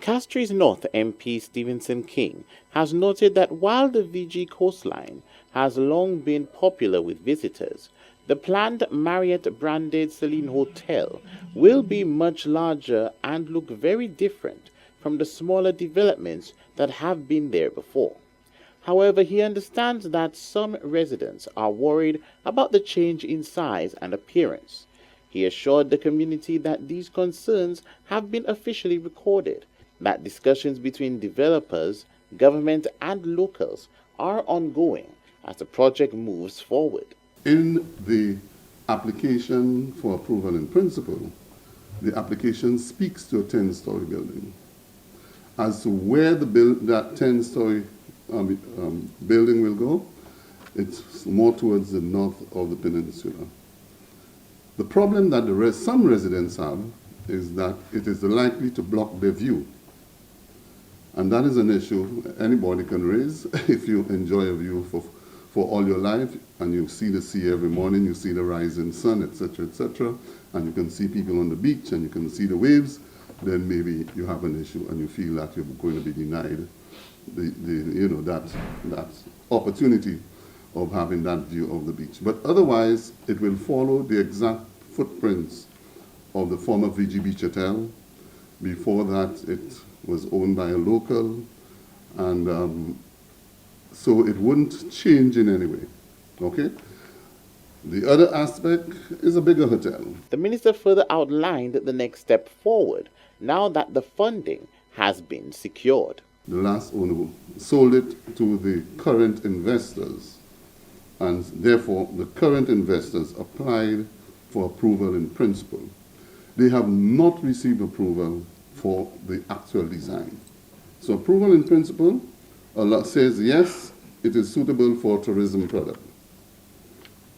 Castries North MP Stephenson King has noted that while the Vigie coastline has long been popular with visitors, the planned Marriott-branded Selene Hotel will be much larger and look very different from the smaller developments that have been there before. However, he understands that some residents are worried about the change in size and appearance. He assured the community that these concerns have been officially recorded, that discussions between developers, government and locals are ongoing as the project moves forward. In the application for approval in principle, the application speaks to a 10-story building. As to where that 10-story building will go, it's more towards the north of the peninsula. The problem that some residents have is that it is likely to block their view. And that is an issue anybody can raise. If you enjoy a view for all your life and you see the sea every morning, you see the rising sun, etc., and you can see people on the beach and you can see the waves, then maybe you have an issue and you feel that you're going to be denied that opportunity of having that view of the beach. But otherwise, it will follow the exact footprints of the former Vigie Beach Hotel. Before that, it was owned by a local, and so it wouldn't change in any way, okay? The other aspect is a bigger hotel. The minister further outlined the next step forward now that the funding has been secured. The last owner sold it to the current investors, and therefore the current investors applied for approval in principle. They have not received approval for the actual design. So approval in principle says yes, it is suitable for tourism product.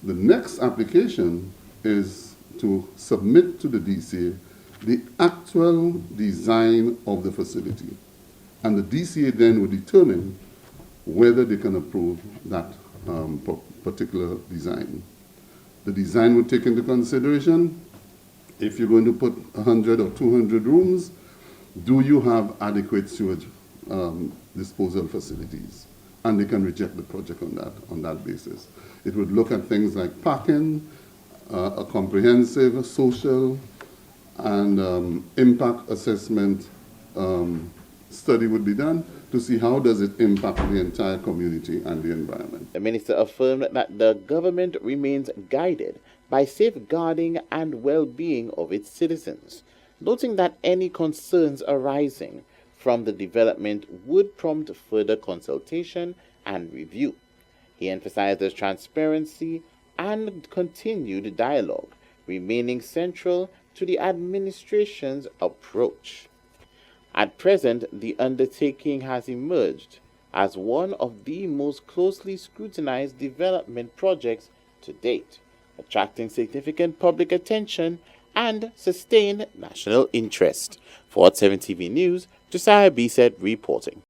The next application is to submit to the DCA the actual design of the facility. And the DCA then will determine whether they can approve that particular design. The design will take into consideration if you're going to put 100 or 200 rooms, do you have adequate sewage disposal facilities? And they can reject the project on that basis. It would look at things like parking, a comprehensive social and impact assessment study would be done to see how does it impact the entire community and the environment. The minister affirmed that the government remains guided by safeguarding and well-being of its citizens, noting that any concerns arising from the development would prompt further consultation and review. He emphasizes transparency and continued dialogue remaining central to the administration's approach. At present, the undertaking has emerged as one of the most closely scrutinized development projects to date, attracting significant public attention and sustained national interest. For 7 TV News, Josiah B. said reporting.